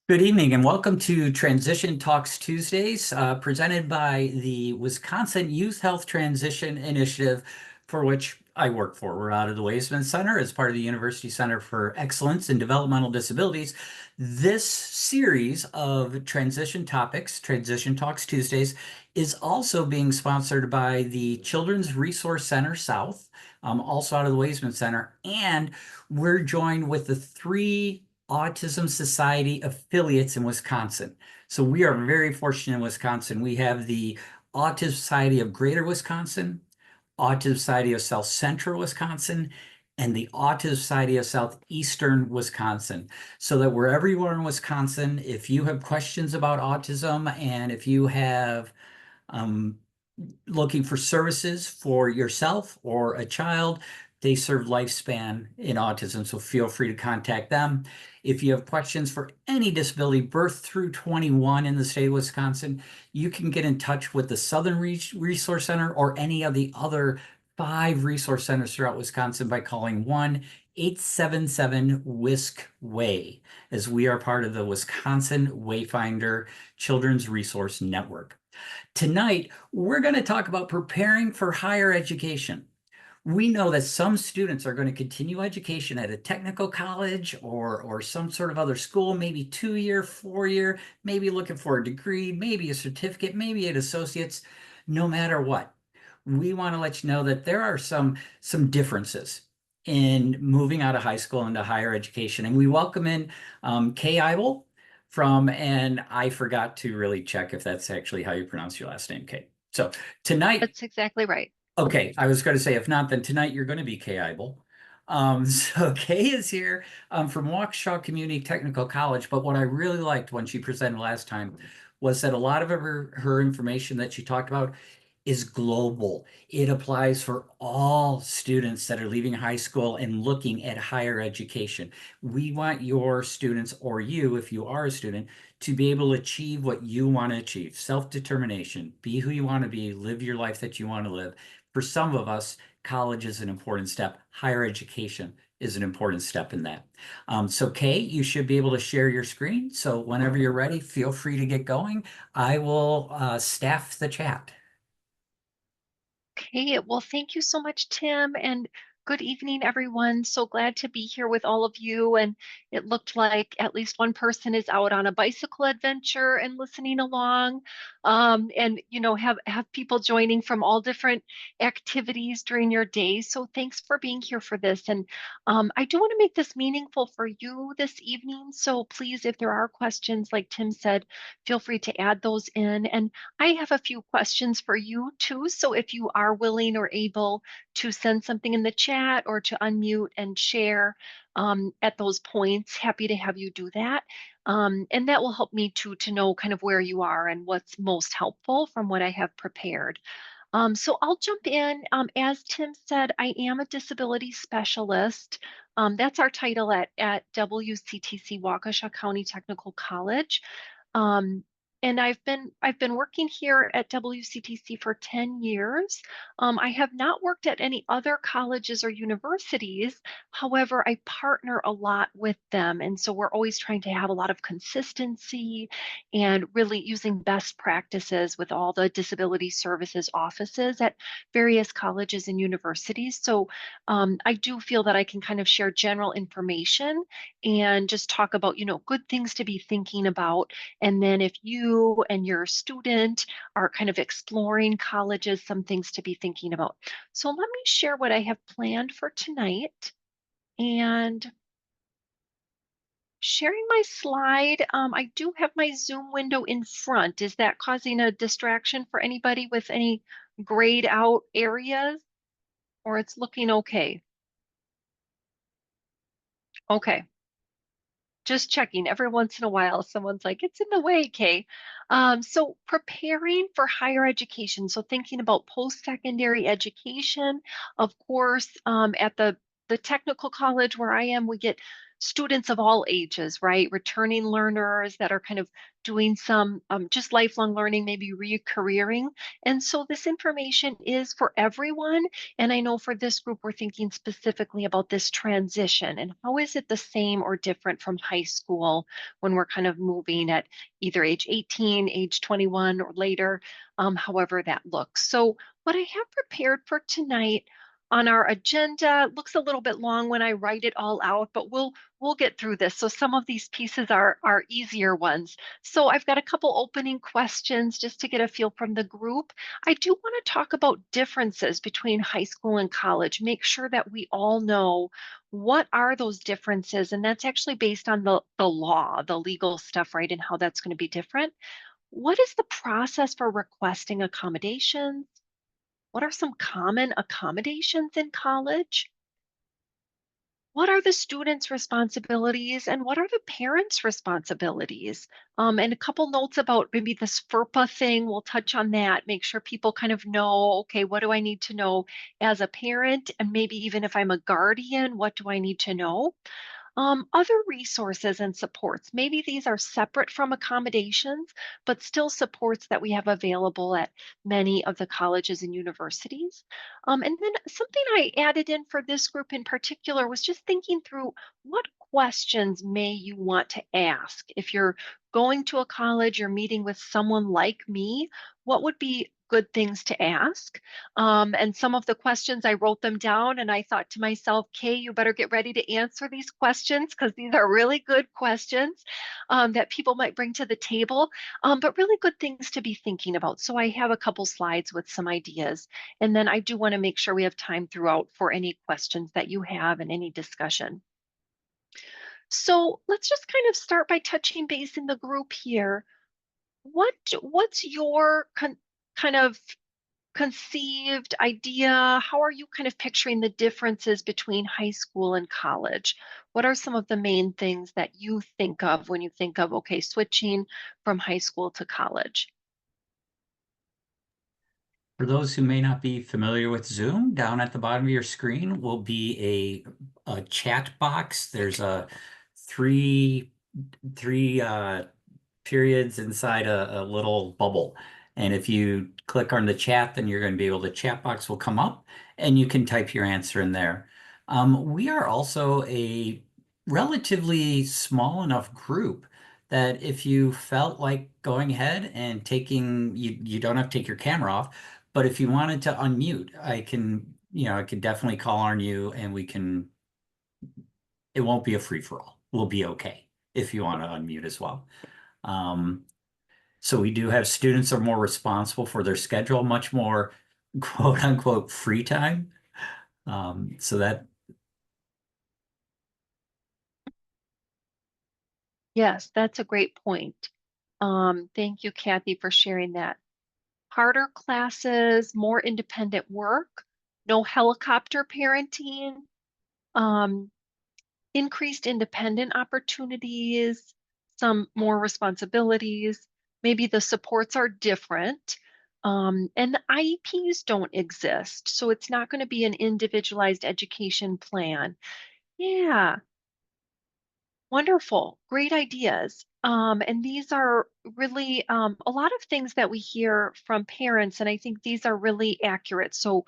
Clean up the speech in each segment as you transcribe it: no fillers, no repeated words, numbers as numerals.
Good evening and welcome to Transition Talks Tuesdays, presented by the Wisconsin Youth Health Transition Initiative, for which I work for. We're out of the Waisman Center as part of the University Center for Excellence in Developmental Disabilities. This series of transition topics, Transition Talks Tuesdays, is also being sponsored by the Children's Resource Center South, also out of the Waisman Center, and we're joined with the three Autism Society affiliates in Wisconsin. So we are very fortunate in Wisconsin. We have the Autism Society of Greater Wisconsin, Autism Society of South Central Wisconsin, and the Autism Society of Southeastern Wisconsin. So that wherever you are in Wisconsin, if you have questions about autism and if you have um, looking for services for yourself or a child, they serve lifespan in autism, so feel free to contact them. If you have questions for any disability, birth through 21 in the state of Wisconsin, you can get in touch with the Southern Resource Center or any of the other 5 resource centers throughout Wisconsin by calling 1-877-WISC-WAY, as we are part of the Wisconsin Wayfinder Children's Resource Network. Tonight, we're going to talk about preparing for higher education. We know that some students are going to continue education at a technical college or some sort of other school, maybe 2-year, 4-year, maybe looking for a degree, maybe a certificate, maybe an associate's. No matter what, we want to let you know that there are some differences in moving out of high school into higher education. And we welcome in Kay Eibl and I forgot to really check if that's actually how you pronounce your last name, Kay. So tonight, That's exactly right. okay, I was going to say, if not, then tonight you're going to be Kay Eibl. So Kay is here from Waukesha Community Technical College, but what I really liked when she presented last time was that a lot of her information that she talked about is global. It applies for all students that are leaving high school and looking at higher education. We want your students, or you, if you are a student, to be able to achieve what you want to achieve. Self-determination, be who you want to be, live your life that you want to live. For some of us, college is an important step. Higher education is an important step in that. So Kay, you should be able to share your screen. So whenever you're ready, feel free to get going. I will staff the chat. Okay, well, thank you so much, Tim, and good evening, everyone. So glad to be here with all of you. And it looked like at least one person is out on a bicycle adventure and listening along. And have people joining from all different activities during your day. So thanks for being here for this. And I do want to make this meaningful for you this evening. So please, if there are questions, like Tim said, feel free to add those in. And I have a few questions for you too. So if you are willing or able to send something in the chat or to unmute and share at those points, happy to have you do that. And that will help me to know kind of where you are and what's most helpful from what I have prepared. So I'll jump in. As Tim said, I am a disability specialist. That's our title at WCTC, Waukesha County Technical College. Um, and I've been working here at WCTC for 10 years. I have not worked at any other colleges or universities. However, I partner a lot with them. And so we're always trying to have a lot of consistency and really using best practices with all the disability services offices at various colleges and universities. So I do feel that I can kind of share general information and just talk about, good things to be thinking about. And then if you and your student are kind of exploring colleges, some things to be thinking about. So let me share what I have planned for tonight. And sharing my slide, I do have my Zoom window in front. Is that causing a distraction for anybody with any grayed out areas, or it's looking okay? Okay, just checking. Every once in a while, someone's like, it's in the way, Kay. So preparing for higher education. So thinking about post-secondary education, of course, at the technical college where I am, we get students of all ages, right? Returning learners that are kind of doing some just lifelong learning, maybe re-careering. And so this information is for everyone. And I know for this group, we're thinking specifically about this transition and how is it the same or different from high school when we're kind of moving at either age 18, age 21 or later, however that looks. So what I have prepared for tonight on our agenda looks a little bit long when I write it all out, but we'll get through this. So some of these pieces are easier ones. So I've got a couple opening questions just to get a feel from the group. I do want to talk about differences between high school and college. Make sure that we all know what are those differences, and that's actually based on the law, the legal stuff, right, and how that's going to be different. What is the process for requesting accommodations? What are some common accommodations in college? What are the students' responsibilities and what are the parents' responsibilities? And a couple notes about maybe this FERPA thing. We'll touch on that, make sure people kind of know, okay, what do I need to know as a parent? And maybe even if I'm a guardian, what do I need to know? Other resources and supports. Maybe these are separate from accommodations, but still supports that we have available at many of the colleges and universities. And then something I added in for this group in particular was just thinking through what questions may you want to ask. If you're going to a college, you're meeting with someone like me, what would be good things to ask? And some of the questions, I wrote them down and I thought to myself, Kay, you better get ready to answer these questions because these are really good questions that people might bring to the table, but really good things to be thinking about. So I have a couple slides with some ideas. And then I do want to make sure we have time throughout for any questions that you have and any discussion. So let's just kind of start by touching base in the group here. What's your kind of conceived idea? How are you kind of picturing the differences between high school and college? What are some of the main things that you think of when you think of, okay, switching from high school to college? For those who may not be familiar with Zoom, down at the bottom of your screen will be a chat box. There's a three three periods inside a little bubble. And if you click on the chat, then you're going to be able, the chat box will come up and you can type your answer in there. We are also a relatively small enough group that if you felt like going ahead and you don't have to take your camera off, but if you wanted to unmute, I could definitely call on you and it won't be a free for all. We'll be okay if you want to unmute as well. Um, so we do have students are more responsible for their schedule, much more quote unquote free time. So that Yes, that's a great point. Thank you, Kathy, for sharing that. Harder classes, more independent work, no helicopter parenting, um, increased independent opportunities, some more responsibilities. Maybe the supports are different. And the IEPs don't exist. So it's not going to be an individualized education plan. Yeah, wonderful. Great ideas. And these are really a lot of things that we hear from parents, and I think these are really accurate. So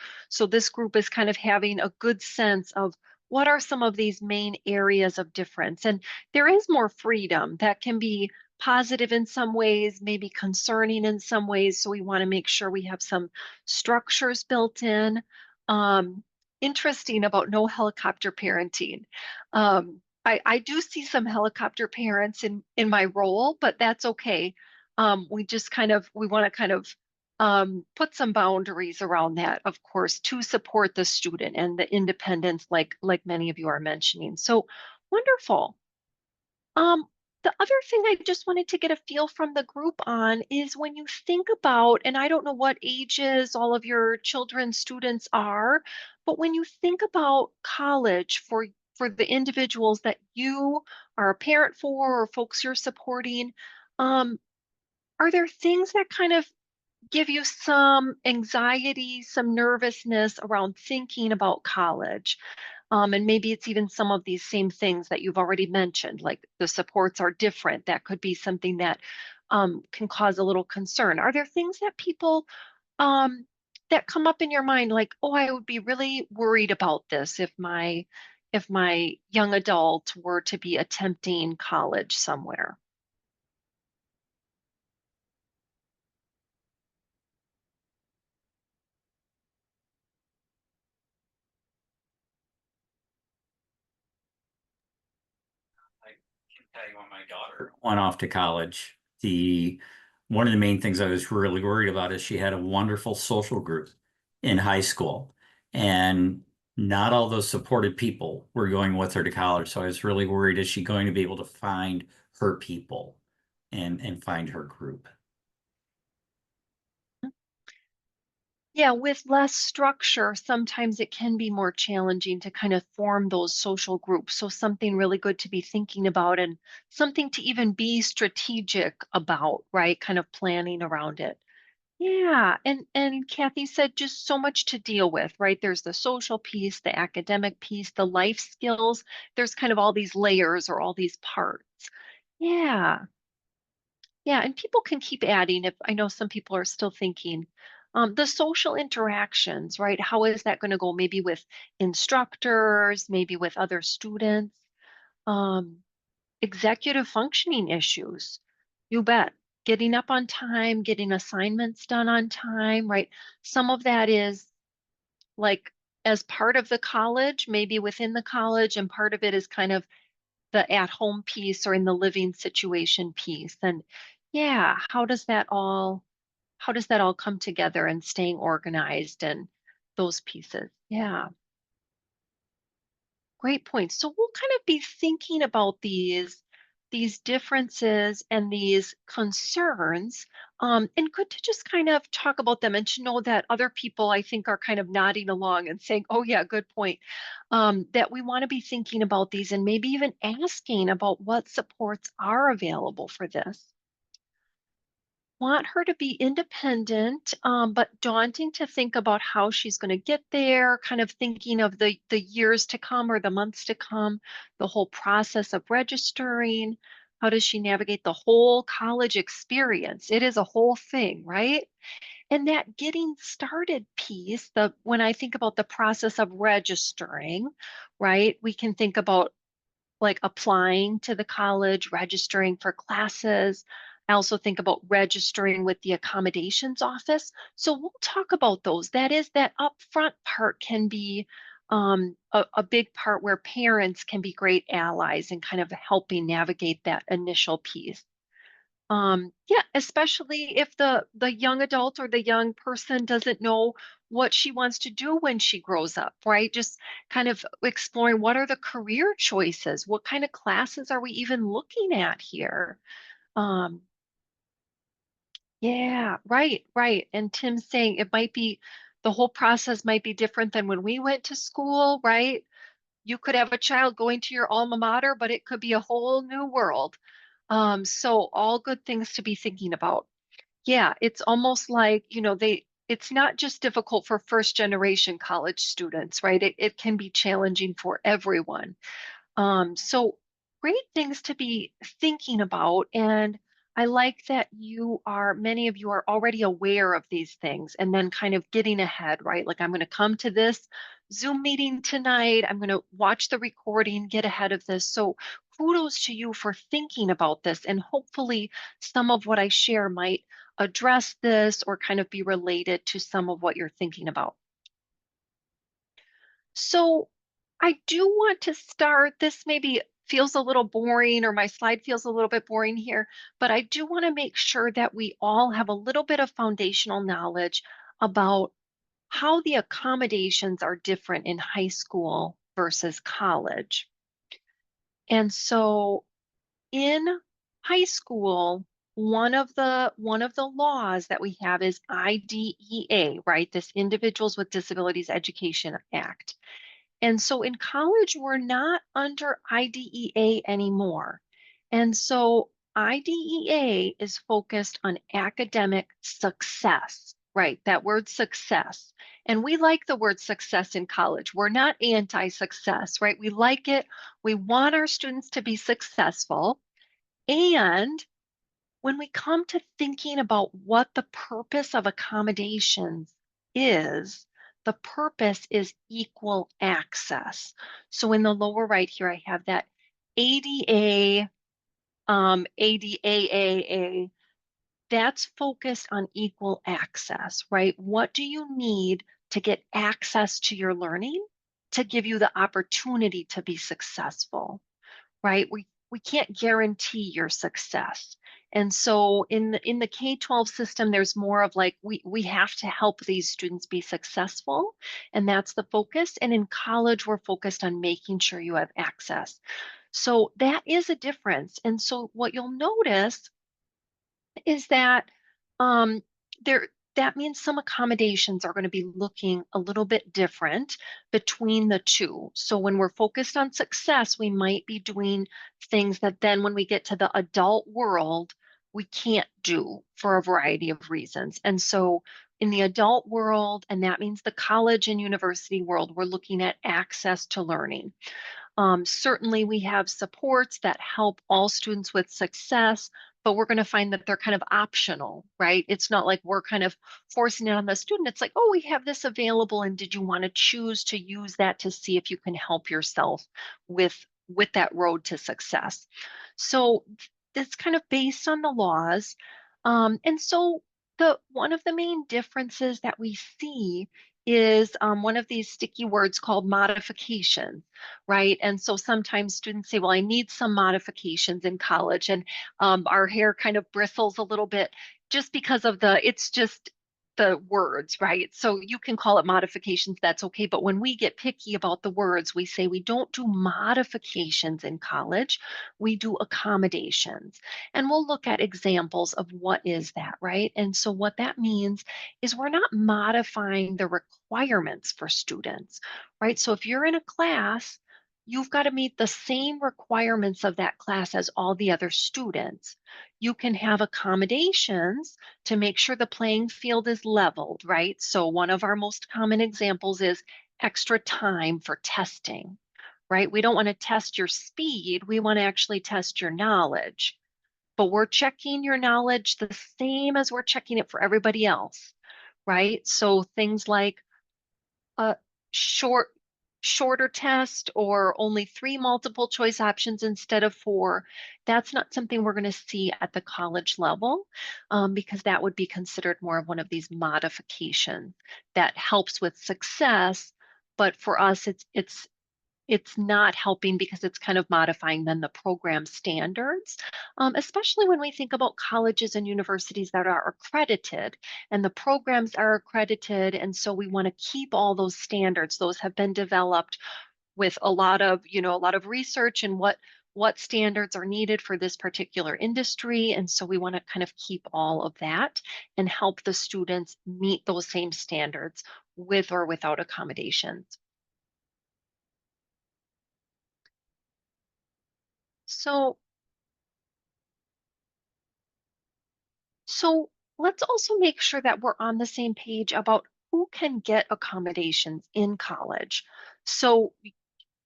this group is kind of having a good sense of what are some of these main areas of difference. And there is more freedom that can be positive in some ways, maybe concerning in some ways. So we want to make sure we have some structures built in. Um, Interesting about no helicopter parenting. I do see some helicopter parents in my role, but that's okay. We just kind of we want to kind of put some boundaries around that, of course, to support the student and the independence, like many of you are mentioning. So wonderful. Um, the other thing I just wanted to get a feel from the group on is when you think about, and I don't know what ages all of your children's students are, but when you think about college for the individuals that you are a parent for or folks you're supporting, um, are there things that kind of give you some anxiety, some nervousness around thinking about college? And maybe it's even some of these same things that you've already mentioned, like the supports are different. That could be something that can cause a little concern. Are there things that people um, that come up in your mind, like, oh, I would be really worried about this if my young adult were to be attempting college somewhere? I can tell you when my daughter went off to college, the one of the main things I was really worried about is she had a wonderful social group in high school, and not all those supported people were going with her to college. So I was really worried, is she going to be able to find her people and find her group? Yeah, with less structure, sometimes it can be more challenging to kind of form those social groups. So something really good to be thinking about and something to even be strategic about, right? Kind of planning around it. Yeah, and Kathy said just so much to deal with, right? There's the social piece, the academic piece, the life skills. There's kind of all these layers or all these parts. Yeah. Yeah, and people can keep adding if I know some people are still thinking. The social interactions, right? How is that going to go? Maybe with instructors, maybe with other students. Um, Executive functioning issues. You bet. Getting up on time, getting assignments done on time, right? Some of that is like as part of the college, maybe within the college, and part of it is kind of the at home piece or in the living situation piece. And yeah, how does that all come together and staying organized and those pieces? Yeah, great point. So we'll kind of be thinking about these differences and these concerns. And good to just kind of talk about them and to know that other people, I think, are kind of nodding along and saying, oh, yeah, good point. That we want to be thinking about these and maybe even asking about what supports are available for this. Want her to be independent, but daunting to think about how she's going to get there, kind of thinking of the years to come or the months to come, the whole process of registering. How does she navigate the whole college experience? It is a whole thing, right? And that getting started piece, the when I think about the process of registering, right? We can think about like applying to the college, registering for classes. I also think about registering with the accommodations office. So we'll talk about those. That is, that upfront part can be a big part where parents can be great allies in kind of helping navigate that initial piece. Yeah, especially if the young adult or the young person doesn't know what she wants to do when she grows up, right? Just kind of exploring what are the career choices? What kind of classes are we even looking at here? Um, yeah, right, right. And Tim's saying it might be the whole process might be different than when we went to school, right? You could have a child going to your alma mater, but it could be a whole new world. So all good things to be thinking about. Yeah, it's almost like, it's not just difficult for first generation college students, right? It can be challenging for everyone. So great things to be thinking about. And I like that many of you are already aware of these things and then kind of getting ahead, right? Like, I'm going to come to this Zoom meeting tonight. I'm going to watch the recording, get ahead of this. So kudos to you for thinking about this. And hopefully, some of what I share might address this or kind of be related to some of what you're thinking about. So I do want to start. This maybe feels a little boring, or my slide feels a little bit boring here, but I do want to make sure that we all have a little bit of foundational knowledge about how the accommodations are different in high school versus college. And so in high school, one of the laws that we have is IDEA, right? This Individuals with Disabilities Education Act. And so in college, we're not under IDEA anymore. And so IDEA is focused on academic success, right? That word success. And we like the word success in college. We're not anti-success, right? We like it. We want our students to be successful. And when we come to thinking about what the purpose of accommodations is, the purpose is equal access. So in the lower right here, I have that ADA, ADAAA, that's focused on equal access, right? What do you need to get access to your learning to give you the opportunity to be successful? Right? We can't guarantee your success. And so in the K-12 system, there's more of like we have to help these students be successful, and that's the focus. And in college, we're focused on making sure you have access. So that is a difference. And so what you'll notice is that um, there that means some accommodations are going to be looking a little bit different between the two. So when we're focused on success, we might be doing things that then when we get to the adult world, we can't do for a variety of reasons. And so in the adult world, and that means the college and university world, we're looking at access to learning. Certainly, we have supports that help all students with success, but we're going to find that they're kind of optional, right? It's not like we're kind of forcing it on the student. It's like, oh, we have this available, and did you want to choose to use that to see if you can help yourself with that road to success? So it's kind of based on the laws, and so the one of the main differences that we see is one of these sticky words called modifications, right? And so sometimes students say, well, I need some modifications in college. And our hair kind of bristles a little bit just because of it's just the words, right? So you can call it modifications, that's okay. But when we get picky about the words, we say we don't do modifications in college, we do accommodations. And we'll look at examples of what is that, right? And so what that means is we're not modifying the requirements for students, right? So if you're in a class, you've got to meet the same requirements of that class as all the other students. You can have accommodations to make sure the playing field is leveled, right? So one of our most common examples is extra time for testing, right? We don't want to test your speed, we want to actually test your knowledge. But we're checking your knowledge the same as we're checking it for everybody else, right? So things like a shorter test or only 3 multiple choice options instead of 4, that's not something we're going to see at the college level, because that would be considered more of one of these modifications that helps with success. But for us, it's not helping because it's kind of modifying then the program standards, especially when we think about colleges and universities that are accredited and the programs are accredited. And so we want to keep all those standards. Those have been developed with a lot of, a lot of research and what standards are needed for this particular industry. And so we want to kind of keep all of that and help the students meet those same standards with or without accommodations. So So let's also make sure that we're on the same page about who can get accommodations in college. So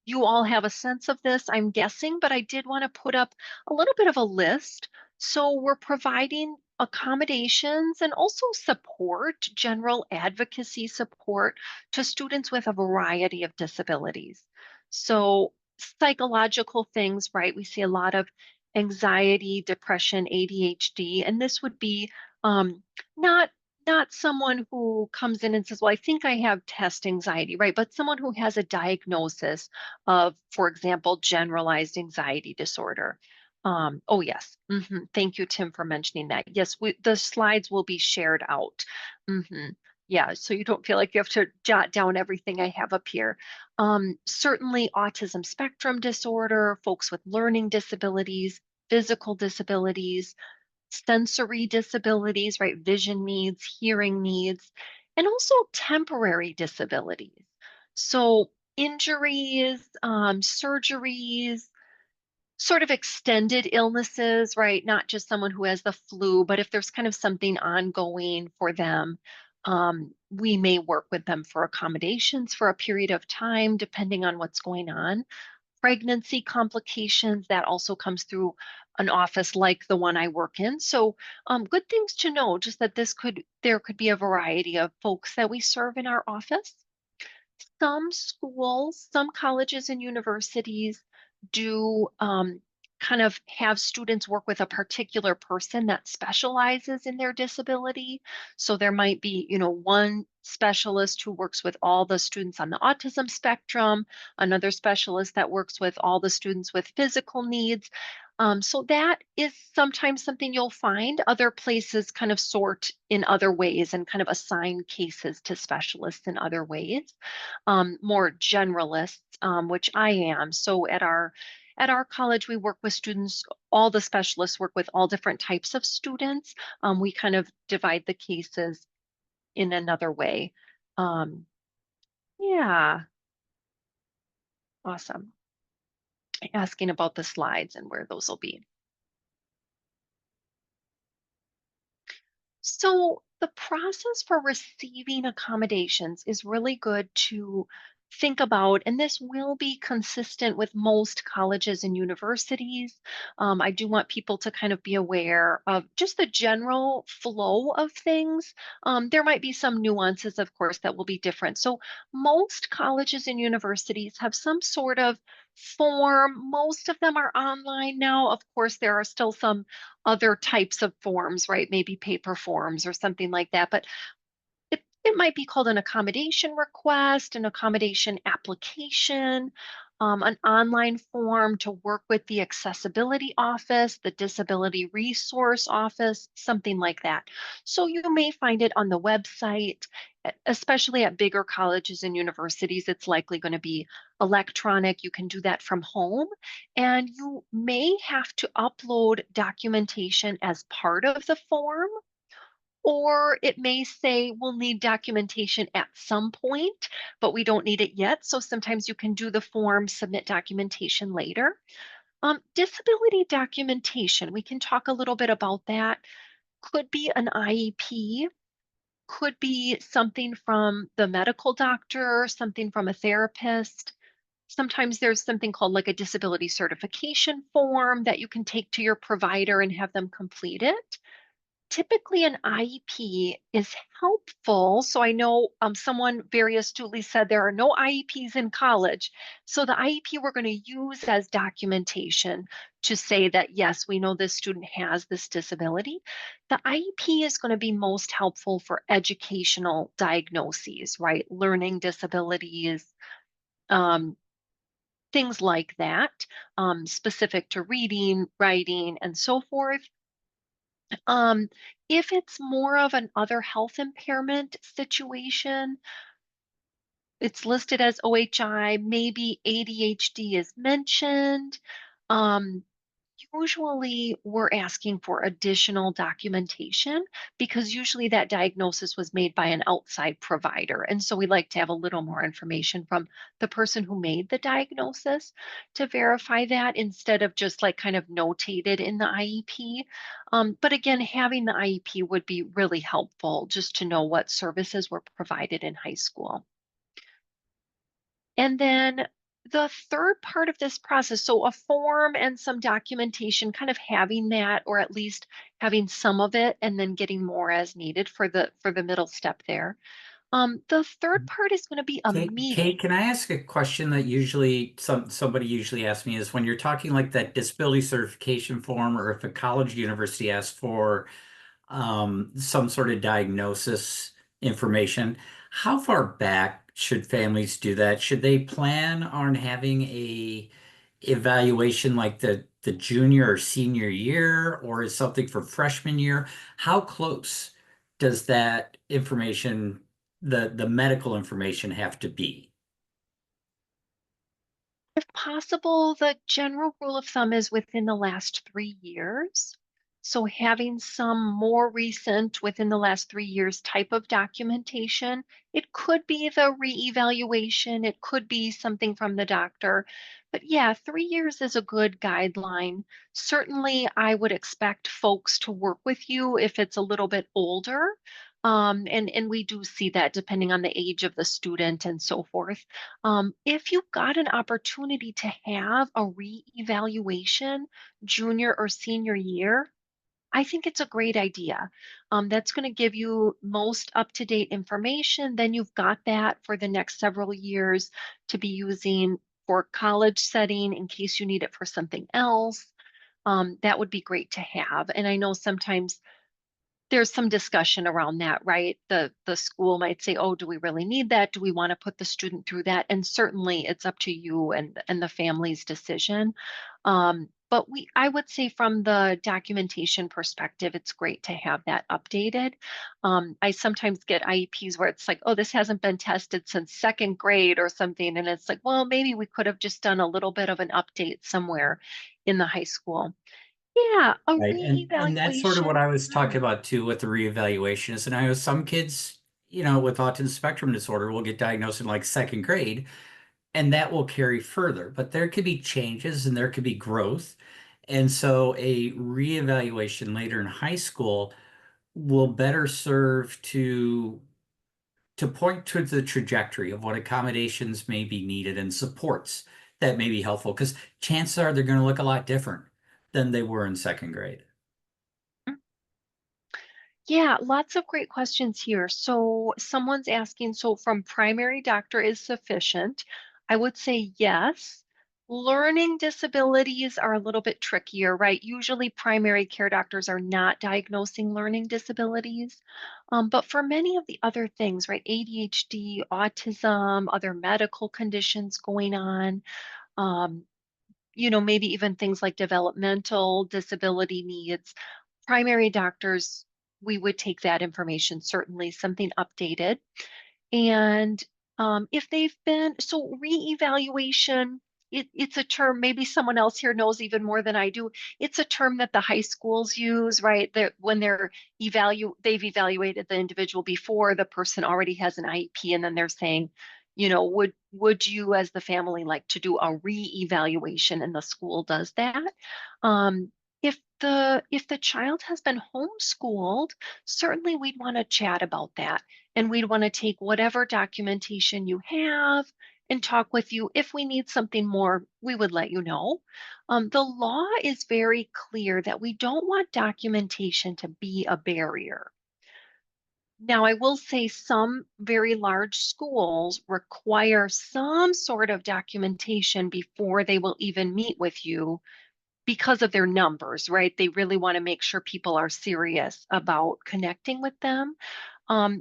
you all have a sense of this, I'm guessing, but I did want to put up a little bit of a list. So we're providing accommodations and also support, general advocacy support to students with a variety of disabilities. So psychological things, right? We see a lot of anxiety, depression, ADHD, and this would be um, not not someone who comes in and says, well, I think I have test anxiety, right? But someone who has a diagnosis of, for example, generalized anxiety disorder. Oh, yes. Thank you, Tim, for mentioning that. Yes, the slides will be shared out. Yeah, so you don't feel like you have to jot down everything I have up here. Certainly, autism spectrum disorder, folks with learning disabilities, physical disabilities, sensory disabilities, right? Vision needs, hearing needs, and also temporary disabilities. So injuries, surgeries, sort of extended illnesses, right? Not just someone who has the flu, but if there's kind of something ongoing for them. We may work with them for accommodations for a period of time, depending on what's going on. Pregnancy complications, that also comes through an office like the one I work in. So good things to know, just that there could be a variety of folks that we serve in our office. Some schools, some colleges and universities do kind of have students work with a particular person that specializes in their disability. So there might be, one specialist who works with all the students on the autism spectrum, another specialist that works with all the students with physical needs. So that is sometimes something you'll find. Other places kind of sort in other ways and kind of assign cases to specialists in other ways, more generalists, which I am. So at our college, we work with students. All the specialists work with all different types of students. We kind of divide the cases in another way. Um, yeah, awesome. Asking about the slides and where those will be. So the process for receiving accommodations is really good to think about, and this will be consistent with most colleges and universities. I do want people to kind of be aware of just the general flow of things. There might be some nuances, of course, that will be different. So most colleges and universities have some sort of form. Most of them are online now. Of course, there are still some other types of forms, right? Maybe paper forms or something like that. But it might be called an accommodation request, an accommodation application, an online form to work with the accessibility office, the disability resource office, something like that. So you may find it on the website, especially at bigger colleges and universities. It's likely going to be electronic. You can do that from home, and you may have to upload documentation as part of the form, or it may say we'll need documentation at some point, but we don't need it yet. So sometimes you can do the form, submit documentation later. Disability documentation, we can talk a little bit about that. Could be an IEP, could be something from the medical doctor, something from a therapist. Sometimes there's something called like a disability certification form that you can take to your provider and have them complete it. Typically, an IEP is helpful. So I know someone very astutely said there are no IEPs in college. So the IEP we're going to use as documentation to say that, yes, we know this student has this disability. The IEP is going to be most helpful for educational diagnoses, right? Learning disabilities, um, things like that, specific to reading, writing, and so forth. Um, if it's more of an other health impairment situation, it's listed as OHI, maybe ADHD is mentioned. Um, Usually we're asking for additional documentation because usually that diagnosis was made by an outside provider. And so we like to have a little more information from the person who made the diagnosis to verify that instead of just like kind of notated in the IEP. But again, having the IEP would be really helpful just to know what services were provided in high school. And then the third part of this process, so a form and some documentation, kind of having that, or at least having some of it, and then getting more as needed for the middle step there. The third part is going to be a Kate, meeting. can I ask a question that usually somebody usually asks me is when you're talking like that disability certification form, or if a college university asks for some sort of diagnosis information, how far back should families do that? Should they plan on having a evaluation like the junior or senior year, or is something for freshman year? How close does that information, the medical information, have to be? If possible, the general rule of thumb is within the last 3 years. So having some more recent within the last 3 years type of documentation, it could be the reevaluation, it could be something from the doctor. But yeah, 3 years is a good guideline. Certainly, I would expect folks to work with you if it's a little bit older. And we do see that depending on the age of the student and so forth. If you've got an opportunity to have a reevaluation junior or senior year, I think it's a great idea. That's going to give you most up-to-date information. Then you've got that for the next several years to be using for college setting in case you need it for something else. That would be great to have. And I know sometimes there's some discussion around that, right? The school might say, "Oh, do we really need that? Do we want to put the student through that?" And certainly, it's up to you and the family's decision. But I would say from the documentation perspective, it's great to have that updated. I sometimes get IEPs where it's like, "Oh, this hasn't been tested since second grade or something," and it's like, well, maybe we could have just done a little bit of an update somewhere in the high school. Yeah, a Right. And that's sort of what reevaluation. I was talking Mm. about too with the reevaluation is, and I know some kids, with autism spectrum disorder will get diagnosed in like second grade, and that will carry further. But there could be changes and there could be growth. And so a reevaluation later in high school will better serve to point to the trajectory of what accommodations may be needed and supports that may be helpful, because chances are they're going to look a lot different than they were in second grade. Yeah, lots of great questions here. So, someone's asking, so from primary doctor is sufficient? I would say yes. Learning disabilities are a little bit trickier, right? Usually, primary care doctors are not diagnosing learning disabilities. But for many of the other things, right? ADHD, autism, other medical conditions going on, um, maybe even things like developmental disability needs, primary doctors, we would take that information, certainly something updated. And if they've been, so reevaluation, it's a term, maybe someone else here knows even more than I do. It's a term that the high schools use, right? That when they've evaluated the individual before the person already has an IEP, and then they're saying, would you as the family like to do a reevaluation? And the school does that. Um, if the child has been homeschooled, certainly we'd want to chat about that, and we'd want to take whatever documentation you have and talk with you. If we need something more, we would let you know. The law is very clear that we don't want documentation to be a barrier. Now, I will say some very large schools require some sort of documentation before they will even meet with you because of their numbers, right? They really want to make sure people are serious about connecting with them.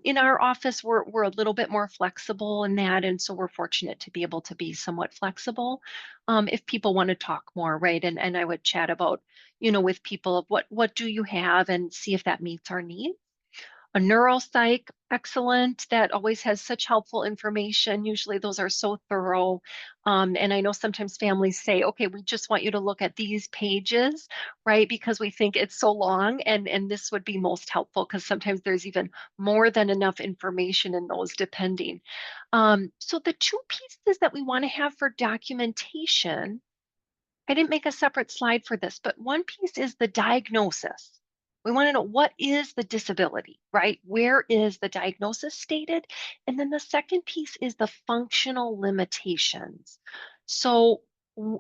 In our office, we're a little bit more flexible in that, and so we're fortunate to be able to be somewhat flexible. If people want to talk more, right? And I would chat about, with people of what do you have and see if that meets our needs. A neuropsych, excellent. That always has such helpful information. Usually those are so thorough. And I know sometimes families say, okay, we just want you to look at these pages, right? Because we think it's so long. And this would be most helpful because sometimes there's even more than enough information in those, depending. So the two pieces that we want to have for documentation, I didn't make a separate slide for this, but one piece is the diagnosis. We want to know, what is the disability, right? Where is the diagnosis stated? And then the second piece is the functional limitations. So,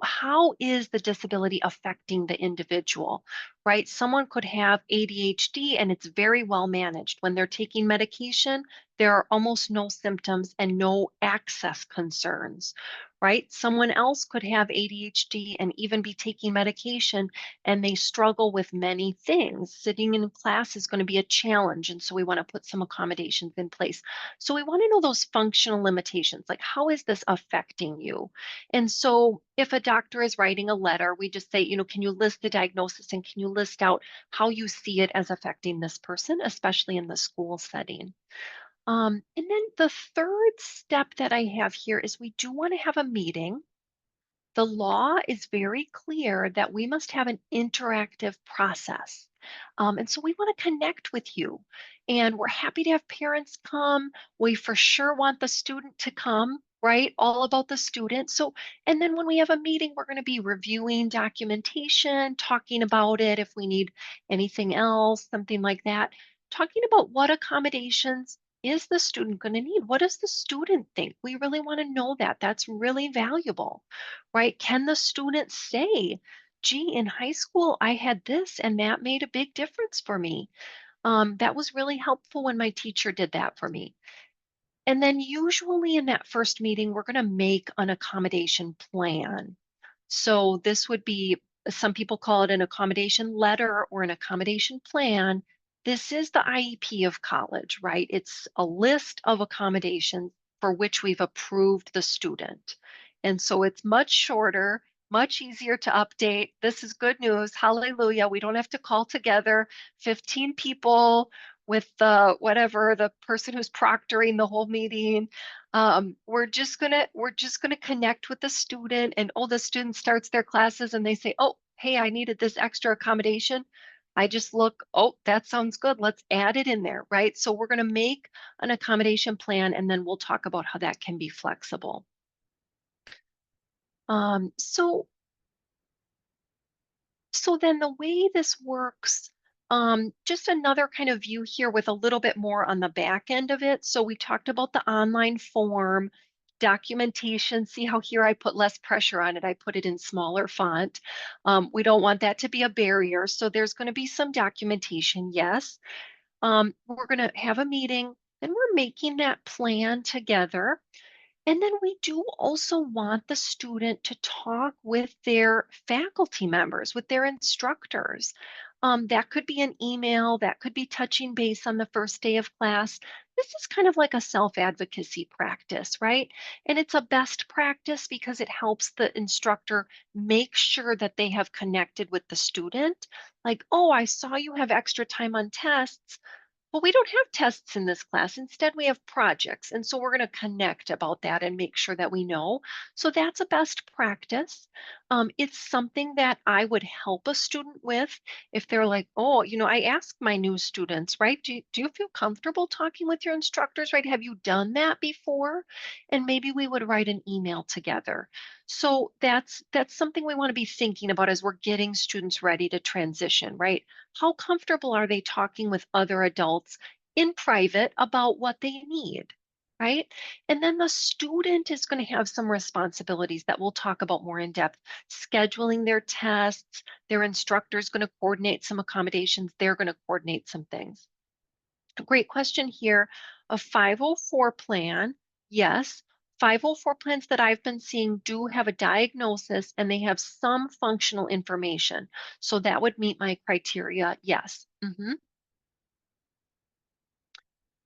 how is the disability affecting the individual, right? Someone could have ADHD and it's very well managed. When they're taking medication, there are almost no symptoms and no access concerns, right? Someone else could have ADHD and even be taking medication, and they struggle with many things. Sitting in class is going to be a challenge. And so we want to put some accommodations in place. So we want to know those functional limitations, like how is this affecting you? And so if a doctor is writing a letter, we just say, can you list the diagnosis and can you list out how you see it as affecting this person, especially in the school setting? And then the third step that I have here is we do want to have a meeting. The law is very clear that we must have an interactive process. And so we want to connect with you. And we're happy to have parents come. We for sure want the student to come, right? All about the student. So, and then when we have a meeting, we're going to be reviewing documentation, talking about it if we need anything else, something like that. talking about what accommodations is the student going to need? What does the student think? We really want to know that. That's really valuable, right? Can the student say, gee, in high school, I had this and that made a big difference for me. That was really helpful when my teacher did that for me. And then usually in that first meeting, we're going to make an accommodation plan. So this would be, some people call it an accommodation letter or an accommodation plan. This is the IEP of college, right? It's a list of accommodations for which we've approved the student. And so it's much shorter, much easier to update. This is good news. Hallelujah. We don't have to call together 15 people with the whatever, the person who's proctoring the whole meeting. We're just gonna connect with the student, and the student starts their classes and they say, oh, hey, I needed this extra accommodation. I just look, oh, that sounds good. Let's add it in there, right? So we're gonna make an accommodation plan and then we'll talk about how that can be flexible. Um, so So then the way this works, just another kind of view here with a little bit more on the back end of it. So we talked about the online form, documentation. See how here I put less pressure on it. I put it in smaller font. We don't want that to be a barrier. So there's going to be some documentation, yes. We're going to have a meeting and we're making that plan together. And then we do also want the student to talk with their faculty members, with their instructors. That could be an email, that could be touching base on the first day of class. This is kind of like a self-advocacy practice, right? And it's a best practice because it helps the instructor make sure that they have connected with the student. Like, oh, I saw you have extra time on tests. Well, we don't have tests in this class. Instead, we have projects. And so we're going to connect about that and make sure that we know. So that's a best practice. It's something that I would help a student with if they're like, oh, I ask my new students, right? Do you feel comfortable talking with your instructors, right? Have you done that before? And maybe we would write an email together. So that's something we want to be thinking about as we're getting students ready to transition, right? How comfortable are they talking with other adults in private about what they need, right? And then the student is going to have some responsibilities that we'll talk about more in depth, scheduling their tests, their instructor is going to coordinate some accommodations, they're going to coordinate some things. A great question here. A 504 plan, yes. 504 plans that I've been seeing do have a diagnosis and they have some functional information. So that would meet my criteria, yes.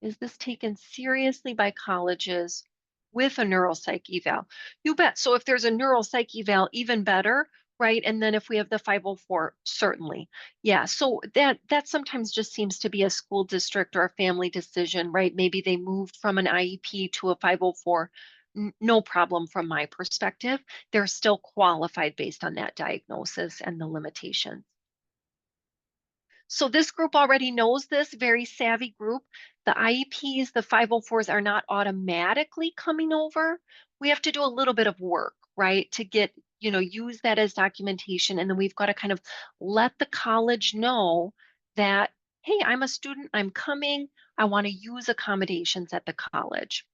Is this taken seriously by colleges with a neuropsych eval? You bet. So if there's a neuropsych eval, even better, right? And then if we have the 504, certainly. Yeah, so that sometimes just seems to be a school district or a family decision, right? Maybe they moved from an IEP to a 504. No problem from my perspective. They're still qualified based on that diagnosis and the limitations. So this group already knows this, very savvy group. The IEPs, the 504s are not automatically coming over. We have to do a little bit of work, right, to get, use that as documentation. And then we've got to kind of let the college know that, hey, I'm a student, I'm coming, I want to use accommodations at the college.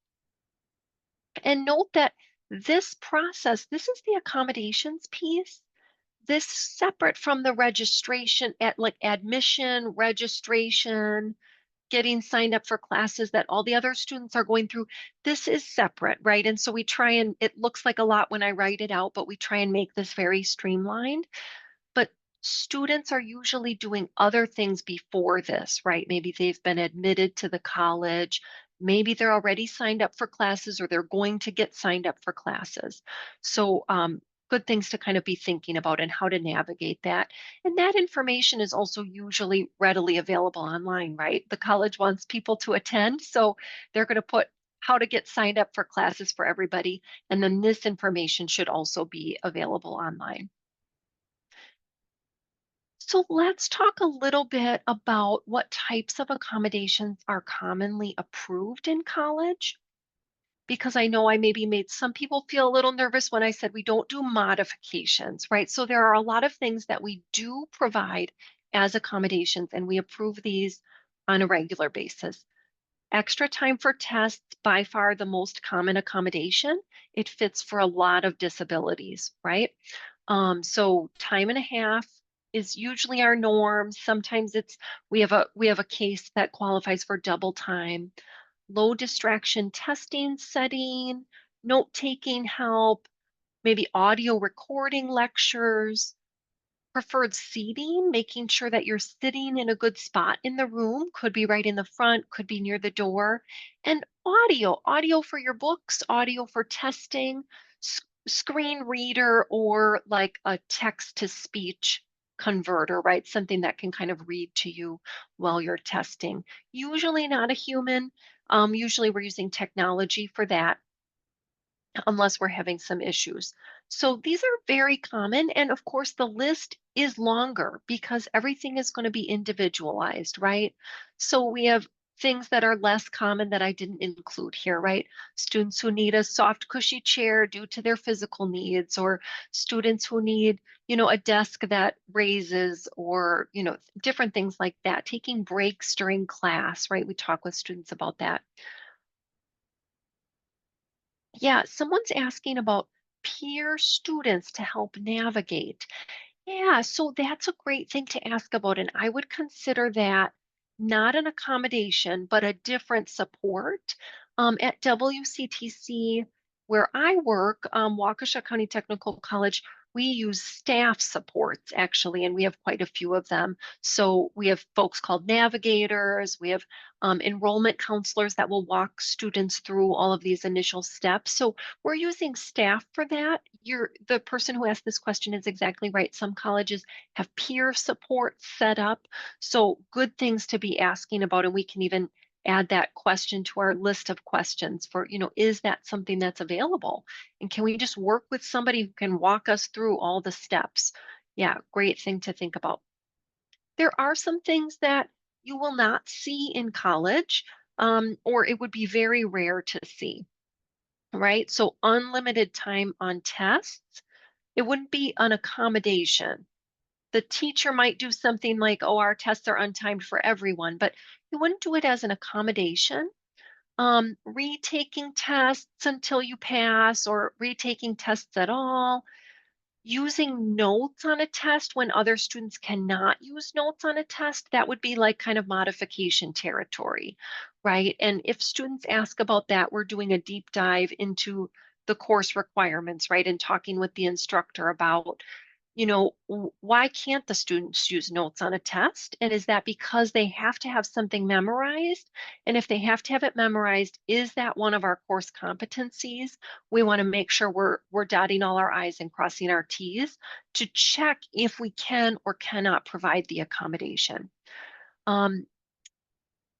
And note that this process, this is the accommodations piece, this separate from the registration at like admission, registration, getting signed up for classes that all the other students are going through. This is separate, right? And so we try and it looks like a lot when I write it out, but we try and make this very streamlined. But students are usually doing other things before this, right? Maybe they've been admitted to the college. Maybe they're already signed up for classes or they're going to get signed up for classes. So good things to kind of be thinking about and how to navigate that. And that information is also usually readily available online, right? The college wants people to attend. So they're going to put how to get signed up for classes for everybody. And then this information should also be available online. So let's talk a little bit about what types of accommodations are commonly approved in college, because I know I maybe made some people feel a little nervous when I said we don't do modifications, right? So there are a lot of things that we do provide as accommodations, and we approve these on a regular basis. Extra time for tests, by far the most common accommodation. It fits for a lot of disabilities, right? So time and a half is usually our norm. Sometimes we have a case that qualifies for double time. Low distraction testing setting, note-taking help, maybe audio recording lectures, preferred seating, making sure that you're sitting in a good spot in the room, could be right in the front, could be near the door, and audio for your books, audio for testing, screen reader, or like a text to speech converter, right? Something that can kind of read to you while you're testing. Usually not a human. Usually we're using technology for that unless we're having some issues. So these are very common. And of course, the list is longer because everything is going to be individualized, right? So we have things that are less common that I didn't include here, right? Students who need a soft, cushy chair due to their physical needs, or students who need, a desk that raises, or, different things like that. Taking breaks during class, right? We talk with students about that. Yeah, someone's asking about peer students to help navigate. Yeah, so that's a great thing to ask about. And I would consider that not an accommodation, but a different support. At WCTC, where I work, Waukesha County Technical College, we use staff supports actually, and we have quite a few of them. So we have folks called navigators, we have enrollment counselors that will walk students through all of these initial steps. So we're using staff for that. The person who asked this question is exactly right. Some colleges have peer support set up. So good things to be asking about, and we can even add that question to our list of questions for, is that something that's available? And can we just work with somebody who can walk us through all the steps? Yeah, great thing to think about. There are some things that you will not see in college, or it would be very rare to see, right? So unlimited time on tests, it wouldn't be an accommodation. The teacher might do something like, oh, our tests are untimed for everyone, but you wouldn't do it as an accommodation. Retaking tests until you pass, or retaking tests at all, using notes on a test when other students cannot use notes on a test, that would be like kind of modification territory, right? And if students ask about that, we're doing a deep dive into the course requirements, right? And talking with the instructor about, why can't the students use notes on a test? And is that because they have to have something memorized? And if they have to have it memorized, is that one of our course competencies? We want to make sure we're dotting all our I's and crossing our T's to check if we can or cannot provide the accommodation. Um,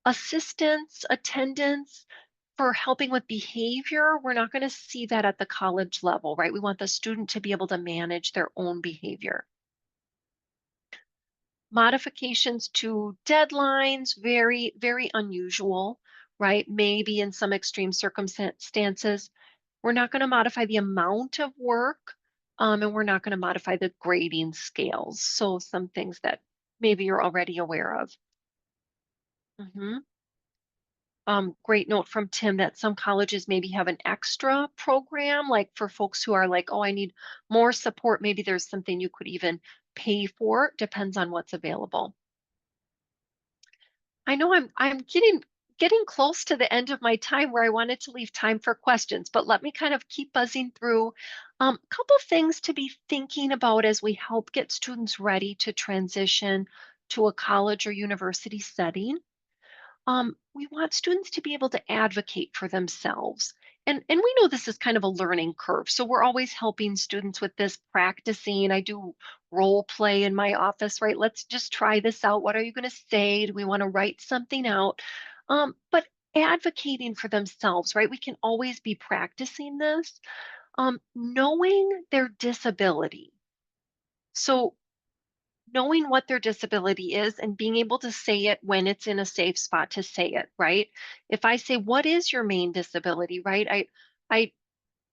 Assistance, attendance for helping with behavior, we're not going to see that at the college level, right? We want the student to be able to manage their own behavior. Modifications to deadlines, very, very unusual, right? Maybe in some extreme circumstances. We're not going to modify the amount of work, and we're not going to modify the grading scales. So some things that maybe you're already aware of. Mhm. Great note from Tim that some colleges maybe have an extra program, like for folks who are like, oh, I need more support. Maybe there's something you could even pay for. Depends on what's available. I know I'm getting close to the end of my time where I wanted to leave time for questions, but let me kind of keep buzzing through. A couple things to be thinking about as we help get students ready to transition to a college or university setting. We want students to be able to advocate for themselves. And we know this is kind of a learning curve. So we're always helping students with this, practicing. I do role play in my office, right? Let's just try this out. What are you going to say? Do we want to write something out? But advocating for themselves, right? We can always be practicing this. Knowing their disability. So knowing what their disability is and being able to say it when it's in a safe spot to say it, right? If I say, what is your main disability, right? I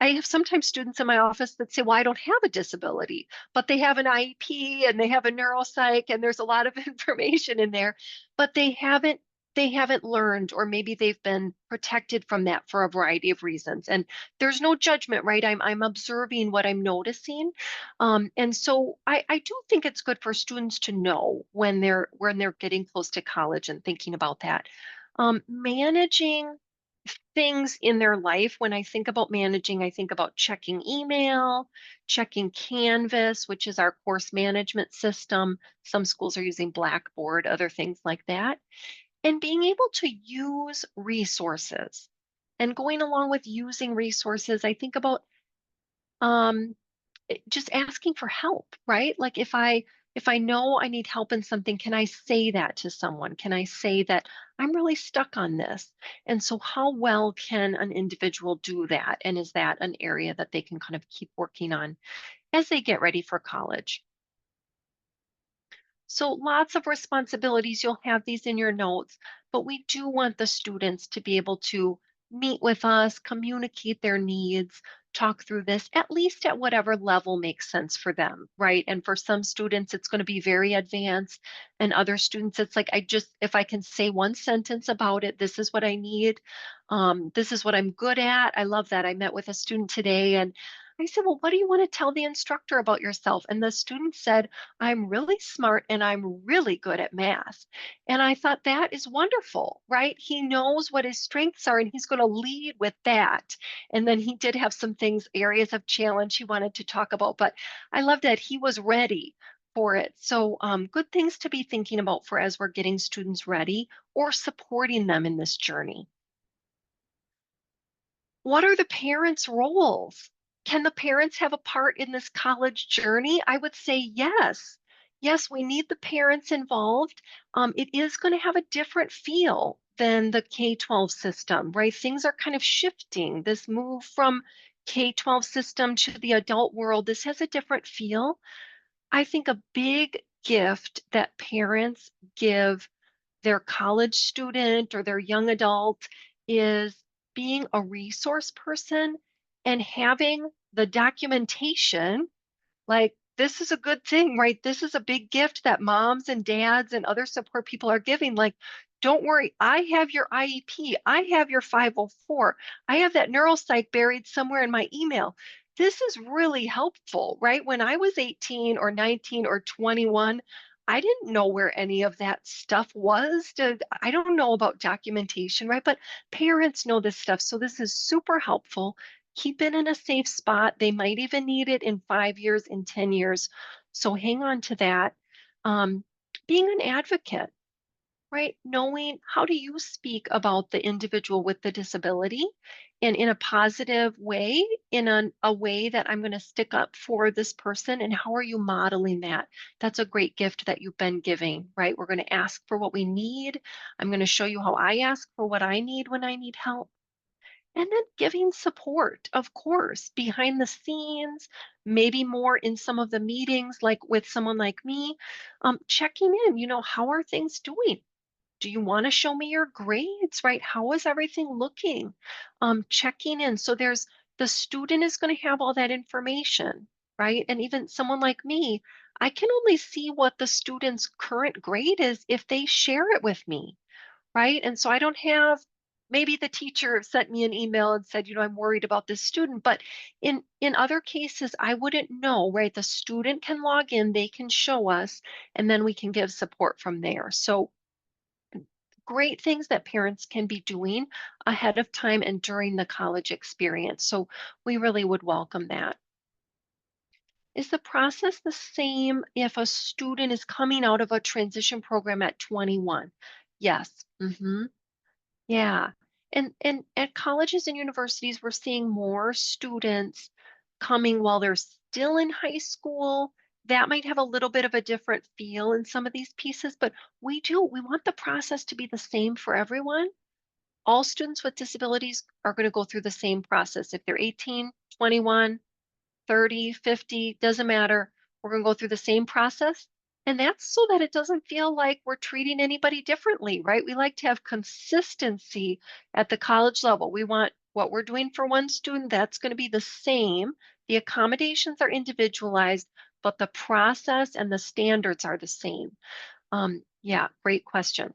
I have sometimes students in my office that say, well, I don't have a disability, but they have an IEP and they have a neuropsych and there's a lot of information in there, but they haven't they haven't learned, or maybe they've been protected from that for a variety of reasons. And there's no judgment, right? I'm observing what I'm noticing. And so I do think it's good for students to know when they're getting close to college and thinking about that. Managing things in their life. When I think about managing, I think about checking email, checking Canvas, which is our course management system. Some schools are using Blackboard, other things like that, and being able to use resources. And going along with using resources, I think about um, just asking for help, right? Like if I know I need help in something, can I say that to someone? Can I say that I'm really stuck on this? And so how well can an individual do that? And is that an area that they can kind of keep working on as they get ready for college? So lots of responsibilities. You'll have these in your notes, but we do want the students to be able to meet with us, communicate their needs, talk through this, at least at whatever level makes sense for them, right? And for some students, it's going to be very advanced. And other students, it's like, if I can say one sentence about it, this is what I need. This is what I'm good at. I love that. I met with a student today and I said, well, what do you want to tell the instructor about yourself? And the student said, I'm really smart and I'm really good at math. And I thought that is wonderful, right? He knows what his strengths are and he's going to lead with that. And then he did have some things, areas of challenge he wanted to talk about, but I love that he was ready for it. So, good things to be thinking about for as we're getting students ready or supporting them in this journey. What are the parents' roles? Can the parents have a part in this college journey? I would say yes. Yes, we need the parents involved. It is going to have a different feel than the K-12 system, right? Things are kind of shifting. This move from K-12 system to the adult world, this has a different feel. I think a big gift that parents give their college student or their young adult is being a resource person and having the documentation. Like, this is a good thing, right? This is a big gift that moms and dads and other support people are giving. Like, don't worry, I have your IEP, I have your 504, I have that neuropsych buried somewhere in my email. This is really helpful, right? When I was 18 or 19 or 21, I didn't know where any of that stuff was. I don't know about documentation, right? But parents know this stuff. So this is super helpful. Keep it in a safe spot. They might even need it in 5 years, in 10 years. So hang on to that. Um, Being an advocate, right? Knowing how do you speak about the individual with the disability and in a positive way, in a way that I'm going to stick up for this person, and how are you modeling that? That's a great gift that you've been giving, right? We're going to ask for what we need. I'm going to show you how I ask for what I need when I need help. And then giving support, of course, behind the scenes, maybe more in some of the meetings, like with someone like me, checking in, how are things doing? Do you want to show me your grades, right? How is everything looking? Checking in. So the student is going to have all that information, right? And even someone like me, I can only see what the student's current grade is if they share it with me, right? And so I don't have, maybe the teacher sent me an email and said, I'm worried about this student, but in other cases I wouldn't know, right? The student can log in, they can show us, and then we can give support from there. So great things that parents can be doing ahead of time and during the college experience. So we really would welcome that. Is the process the same if a student is coming out of a transition program at 21? Yes. Yeah. And at colleges and universities, we're seeing more students coming while they're still in high school. That might have a little bit of a different feel in some of these pieces, but we want the process to be the same for everyone. All students with disabilities are going to go through the same process. If they're 18, 21, 30, 50, doesn't matter. We're going to go through the same process. And that's so that it doesn't feel like we're treating anybody differently, right? We like to have consistency at the college level. We want what we're doing for one student, that's going to be the same. The accommodations are individualized, but the process and the standards are the same. Yeah, great question.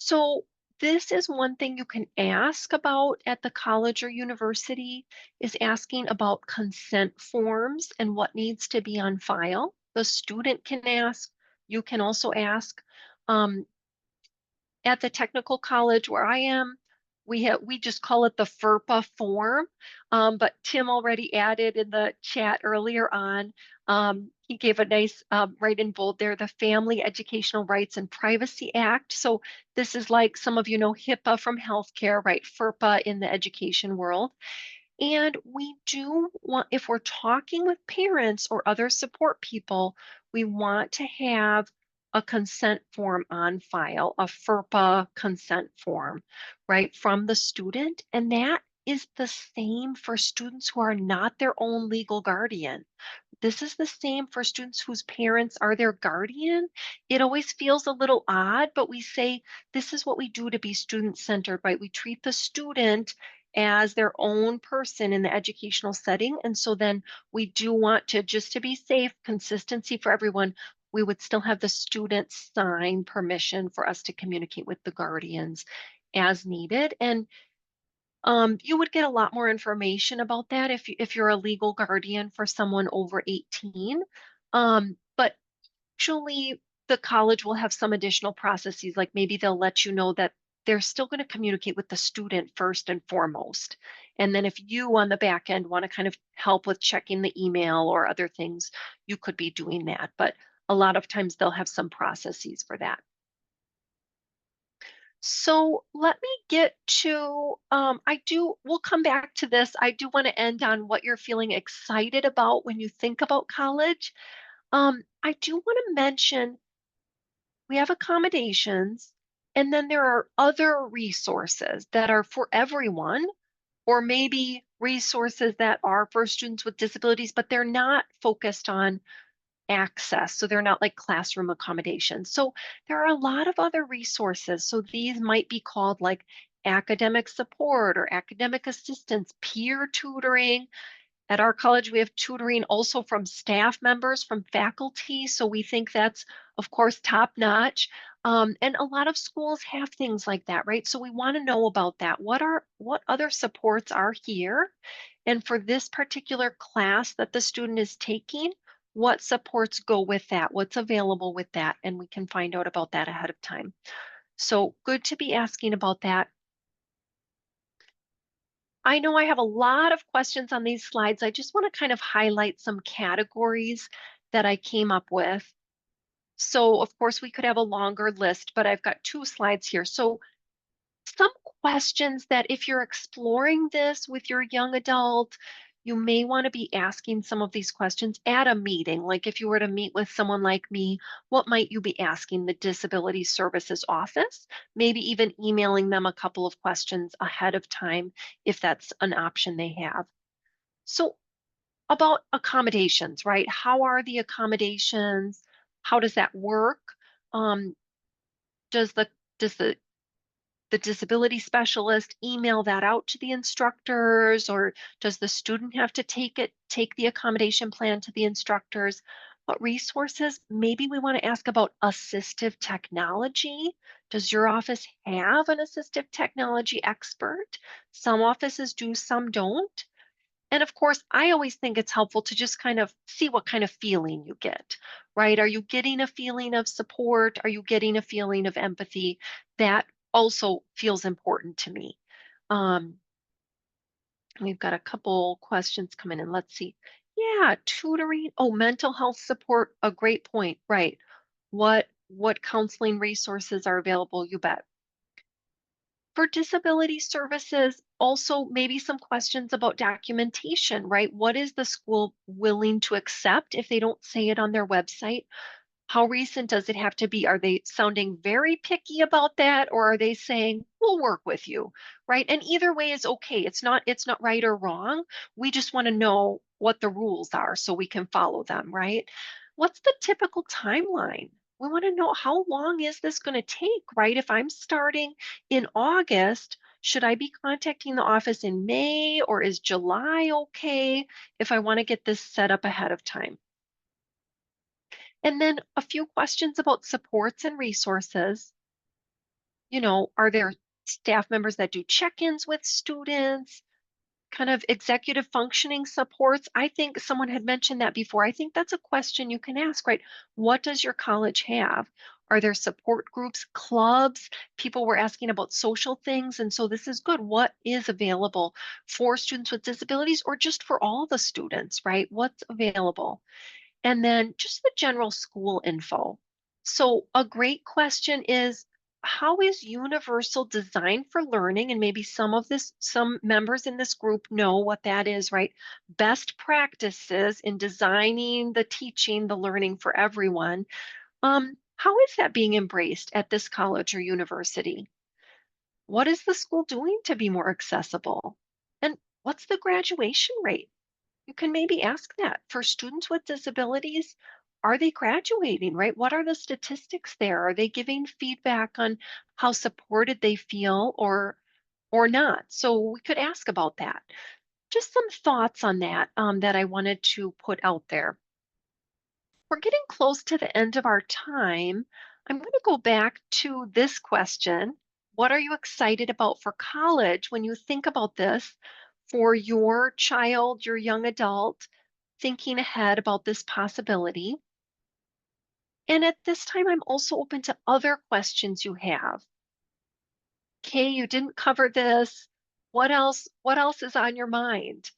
So this is one thing you can ask about at the college or university is asking about consent forms and what needs to be on file. The student can ask, you can also ask. Um, at the technical college where I am, we just call it the FERPA form. But Tim already added in the chat earlier on, he gave a nice right in bold there, the Family Educational Rights and Privacy Act. So this is like some of you know HIPAA from healthcare, right? FERPA in the education world. And we do want, if we're talking with parents or other support people, we want to have a consent form on file, a FERPA consent form, right, from the student. And that is the same for students who are not their own legal guardian. This is the same for students whose parents are their guardian. It always feels a little odd, but we say this is what we do to be student centered, right? We treat the student as their own person in the educational setting. And so then we do want to, just to be safe, consistency for everyone, we would still have the student sign permission for us to communicate with the guardians as needed. And you would get a lot more information about that if you're a legal guardian for someone over 18. But usually the college will have some additional processes, like maybe they'll let you know that they're still going to communicate with the student first and foremost. And then if you on the back end want to kind of help with checking the email or other things, you could be doing that. But a lot of times they'll have some processes for that. So let me get to, we'll come back to this. I do want to end on what you're feeling excited about when you think about college. I do want to mention we have accommodations, and then there are other resources that are for everyone, or maybe resources that are for students with disabilities, but they're not focused on access. So they're not like classroom accommodations. So there are a lot of other resources. So these might be called like academic support or academic assistance, peer tutoring. At our college, we have tutoring also from staff members, from faculty. So we think that's, of course, top notch. And a lot of schools have things like that, right? So we want to know about that. What other supports are here? And for this particular class that the student is taking, what supports go with that? What's available with that? And we can find out about that ahead of time. So good to be asking about that. I know I have a lot of questions on these slides. I just want to kind of highlight some categories that I came up with. So of course we could have a longer list, but I've got two slides here. So some questions that if you're exploring this with your young adult, you may want to be asking some of these questions at a meeting. Like if you were to meet with someone like me, what might you be asking the Disability Services Office? Maybe even emailing them a couple of questions ahead of time if that's an option they have. So about accommodations, right? How are the accommodations? How does that work? Um, does the disability specialist email that out to the instructors, or does the student have to take the accommodation plan to the instructors? What resources? Maybe we want to ask about assistive technology. Does your office have an assistive technology expert? Some offices do, some don't. And of course, I always think it's helpful to just kind of see what kind of feeling you get, right? Are you getting a feeling of support? Are you getting a feeling of empathy? That also feels important to me. Um, we've got a couple questions coming in. Let's see. Yeah, tutoring. Oh, mental health support. A great point. Right. What counseling resources are available? You bet. For disability services, also maybe some questions about documentation, right? What is the school willing to accept if they don't say it on their website? How recent does it have to be? Are they sounding very picky about that, or are they saying, we'll work with you, right? And either way is okay. It's not right or wrong. We just want to know what the rules are so we can follow them, right? What's the typical timeline? We want to know, how long is this going to take, right? If I'm starting in August, should I be contacting the office in May, or is July okay if I want to get this set up ahead of time? And then a few questions about supports and resources. Are there staff members that do check-ins with students? Kind of executive functioning supports. I think someone had mentioned that before. I think that's a question you can ask, right? What does your college have? Are there support groups, clubs? People were asking about social things. And so this is good. What is available for students with disabilities or just for all the students, right? What's available? And then just the general school info. So, a great question is, how is universal design for learning? And maybe some members in this group know what that is, right? Best practices in designing the teaching, the learning for everyone. How is that being embraced at this college or university? What is the school doing to be more accessible? And what's the graduation rate? You can maybe ask that for students with disabilities. Are they graduating, right? What are the statistics there? Are they giving feedback on how supported they feel or not? So we could ask about that. Just some thoughts on that that I wanted to put out there. We're getting close to the end of our time. I'm going to go back to this question. What are you excited about for college when you think about this for your child, your young adult, thinking ahead about this possibility? And at this time, I'm also open to other questions you have. Kay, you didn't cover this. What else is on your mind?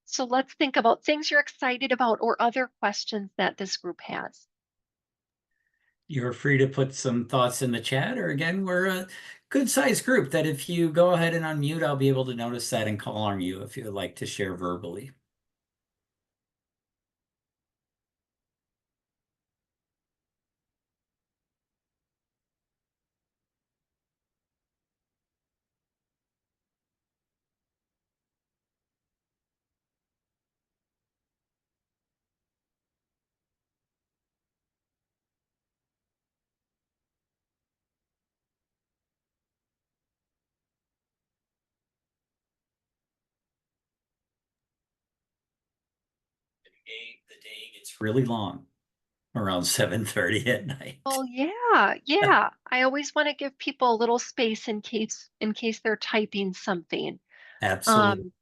So let's think about things you're excited about or other questions that this group has. You're free to put some thoughts in the chat, or again, we're a good sized group that if you go ahead and unmute, I'll be able to notice that and call on you if you'd like to share verbally. The day gets really long around 7:30 at night. Oh yeah, yeah. I always want to give people a little space in case they're typing something. Absolutely. Um,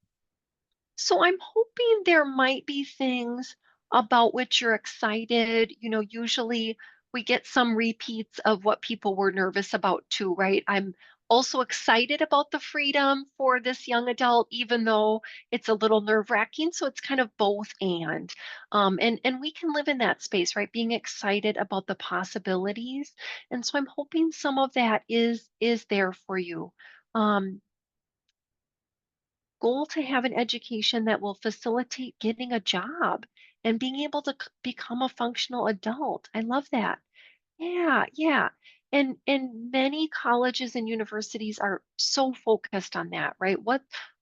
So I'm hoping there might be things about which you're excited. Usually we get some repeats of what people were nervous about too, right? I'm also excited about the freedom for this young adult, even though it's a little nerve-wracking. So it's kind of both and we can live in that space, right? Being excited about the possibilities. And so I'm hoping some of that is there for you. Um, Goal to have an education that will facilitate getting a job and being able to become a functional adult. I love that. Yeah, yeah. And many colleges and universities are so focused on that, right?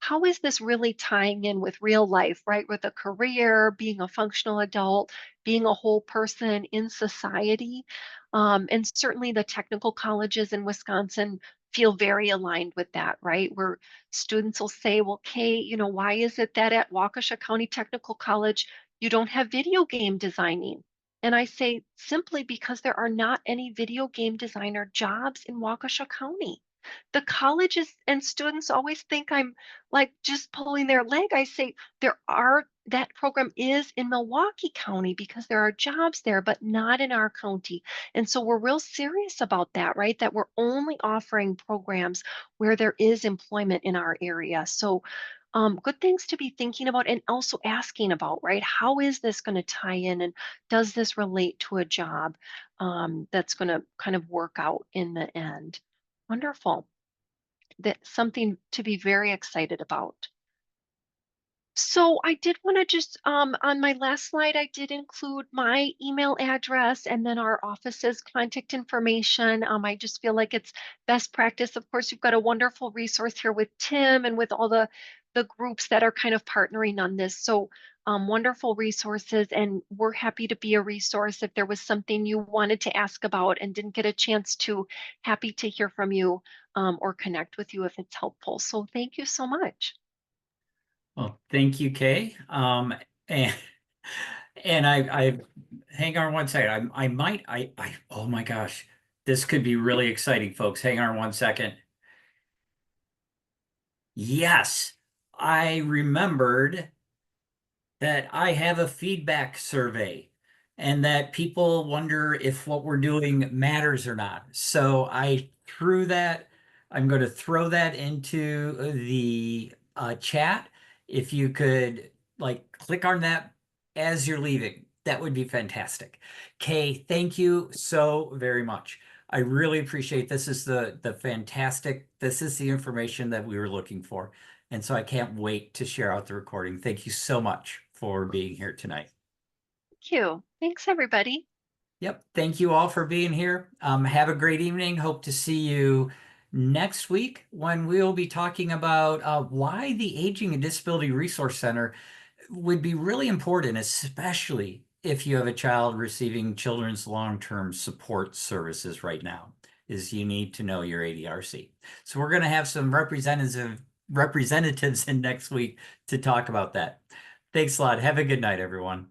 How is this really tying in with real life, right? With a career, being a functional adult, being a whole person in society. And certainly the technical colleges in Wisconsin feel very aligned with that, right? Where students will say, well, Kay, why is it that at Waukesha County Technical College you don't have video game designing? And I say simply because there are not any video game designer jobs in Waukesha County. The colleges and students always think I'm like just pulling their leg. I say that program is in Milwaukee County because there are jobs there, but not in our county. And so we're real serious about that, right? That we're only offering programs where there is employment in our area. So good things to be thinking about and also asking about, right? How is this going to tie in and does this relate to a job that's going to kind of work out in the end? Wonderful. That's something to be very excited about. So I did want to just on my last slide, I did include my email address and then our office's contact information. I just feel like it's best practice. Of course, you've got a wonderful resource here with Tim and with all the groups that are kind of partnering on this. So wonderful resources, and we're happy to be a resource. If there was something you wanted to ask about and didn't get a chance to, happy to hear from you or connect with you if it's helpful. So thank you so much. Well, thank you, Kay. And and I hang on one second. Oh my gosh, This could be really exciting, folks. Hang on one second. Yes, I remembered that I have a feedback survey and that people wonder if what we're doing matters or not. So I'm going to throw that into the chat. If you could like click on that as you're leaving, that would be fantastic. Kay, thank you so very much. I really appreciate this is the information that we were looking for. And so I can't wait to share out the recording. Thank you so much for being here tonight. Thank you. Thanks, everybody. Yep. Thank you all for being here. Have a great evening. Hope to see you next week when we'll be talking about why the Aging and Disability Resource Center would be really important, especially if you have a child receiving children's long-term support services right now, is you need to know your ADRC. So we're going to have some representatives in next week to talk about that. Thanks a lot. Have a good night, everyone.